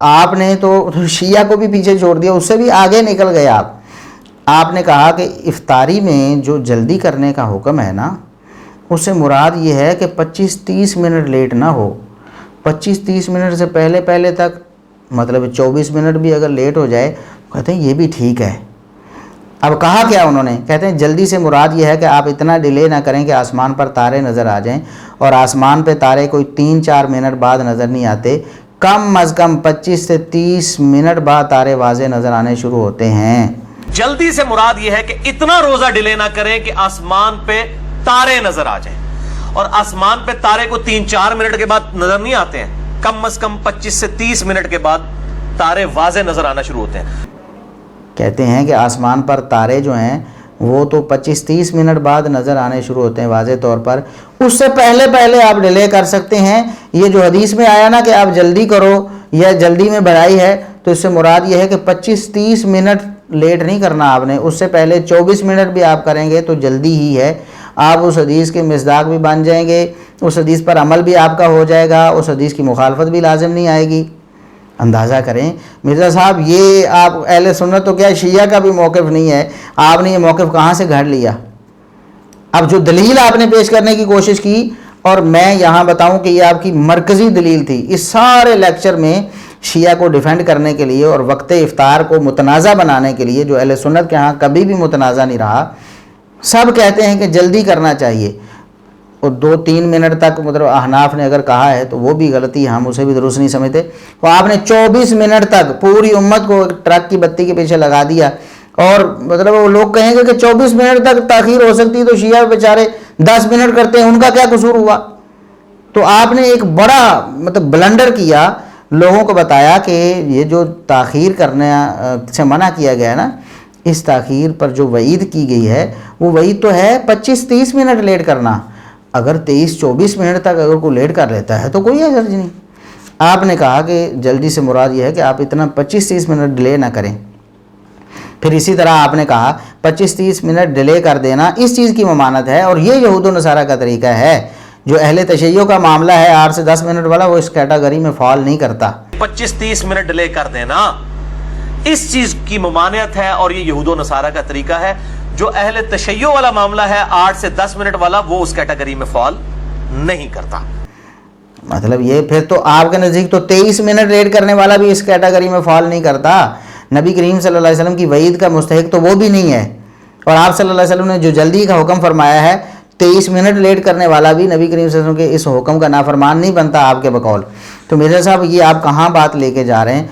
آپ نے تو شیعہ کو بھی پیچھے چھوڑ دیا، اس سے بھی آگے نکل گئے آپ نے کہا کہ افطاری میں جو جلدی کرنے کا حکم ہے نا، اس سے مراد یہ ہے کہ 25-30 منٹ لیٹ نہ ہو۔ 25-30 منٹ سے پہلے تک، مطلب 24 منٹ بھی اگر لیٹ ہو جائے، کہتے ہیں یہ بھی ٹھیک ہے۔ اب کہا کیا انہوں نے؟ کہتے ہیں جلدی سے مراد یہ ہے کہ آپ اتنا ڈیلے نہ کریں کہ آسمان پر تارے نظر آ جائیں، اور آسمان پہ تارے کوئی 3-4 منٹ بعد نظر نہیں آتے، کم از کم 25 سے 30 منٹ بعد تارے واضح نظر آنے شروع ہوتے ہیں۔ جلدی سے مراد یہ ہے کہ اتنا روزہ ڈیلے نہ کریں کہ آسمان پہ تارے نظر آ جائیں، اور آسمان پہ تارے کو 3-4 منٹ کے بعد نظر نہیں آتے ہیں، کم از کم 25 سے 30 منٹ کے بعد تارے واضح نظر آنا شروع ہوتے ہیں۔ کہتے ہیں کہ آسمان پر تارے جو ہیں وہ تو 25-30 منٹ بعد نظر آنے شروع ہوتے ہیں واضح طور پر، اس سے پہلے آپ ڈیلے کر سکتے ہیں۔ یہ جو حدیث میں آیا نا کہ آپ جلدی کرو یا جلدی میں بڑائی ہے، تو اس سے مراد یہ ہے کہ 25-30 منٹ لیٹ نہیں کرنا آپ نے، اس سے پہلے 24 منٹ بھی آپ کریں گے تو جلدی ہی ہے۔ آپ اس حدیث کے مصداق بھی بن جائیں گے، اس حدیث پر عمل بھی آپ کا ہو جائے گا، اس حدیث کی مخالفت بھی لازم نہیں آئے گی۔ اندازہ کریں مرزا صاحب، یہ آپ اہل سنت تو کیا شیعہ کا بھی موقف نہیں ہے، آپ نے یہ موقف کہاں سے گھڑ لیا؟ اب جو دلیل آپ نے پیش کرنے کی کوشش کی، اور میں یہاں بتاؤں کہ یہ آپ کی مرکزی دلیل تھی اس سارے لیکچر میں، شیعہ کو ڈیفینڈ کرنے کے لیے اور وقت افطار کو متنازع بنانے کے لیے، جو اہل سنت کے ہاں کبھی بھی متنازع نہیں رہا۔ سب کہتے ہیں کہ جلدی کرنا چاہیے، اور 2-3 منٹ تک مطلب احناف نے اگر کہا ہے تو وہ بھی غلطی ہے، ہم اسے بھی درست نہیں سمجھتے۔ تو آپ نے 24 منٹ تک پوری امت کو ٹرک کی بتی کے پیچھے لگا دیا، اور مطلب وہ لوگ کہیں گے کہ 24 منٹ تک تاخیر ہو سکتی تو شیعہ بیچارے 10 منٹ کرتے ہیں، ان کا کیا قصور ہوا؟ تو آپ نے ایک بڑا مطلب بلنڈر کیا، لوگوں کو بتایا کہ یہ جو تاخیر کرنے سے منع کیا گیا ہے نا، اس تاخیر پر جو وعید کی گئی ہے وہ وعید تو ہے 25-30 منٹ لیٹ کرنا۔ اگر 23-24 منٹ تک اگر کوئی لیٹ کر لیتا ہے تو کوئی حرج نہیں۔ آپ نے کہا کہ جلدی سے مراد یہ ہے کہ آپ اتنا 25-30 منٹ ڈیلے نہ کریں۔ پھر اسی طرح آپ نے کہا 25-30 منٹ ڈیلے کر دینا اس چیز کی ممانت ہے، اور یہ یہود و نصارہ کا طریقہ ہے۔ جو اہل تشیع کا معاملہ ہے 8 سے 10 منٹ والا، وہ اس کیٹاگری میں فال نہیں کرتا۔ 25-30 منٹ ڈیلے کر دینا اس چیز کی ممانعت ہے، اور یہ یہود و نصارہ کا طریقہ ہے۔ جو اہل تشیع والا معاملہ ہے 8 سے 10 منٹ والا، وہ اس کیٹیگری میں فال نہیں کرتا۔ مطلب یہ پھر تو آپ کے نزدیک تو 23 منٹ لیٹ کرنے والا بھی اس کیٹیگری میں فال نہیں کرتا۔ نبی کریم صلی اللہ علیہ وسلم کی وعید کا مستحق تو وہ بھی نہیں ہے، اور آپ صلی اللہ علیہ وسلم نے جو جلدی کا حکم فرمایا ہے، 23 منٹ لیٹ کرنے والا بھی نبی کریم صلی اللہ علیہ وسلم کے اس حکم کا نافرمان نہیں بنتا آپ کے بقول۔ تو مرزا صاحب یہ آپ کہاں بات لے کے جا رہے ہیں؟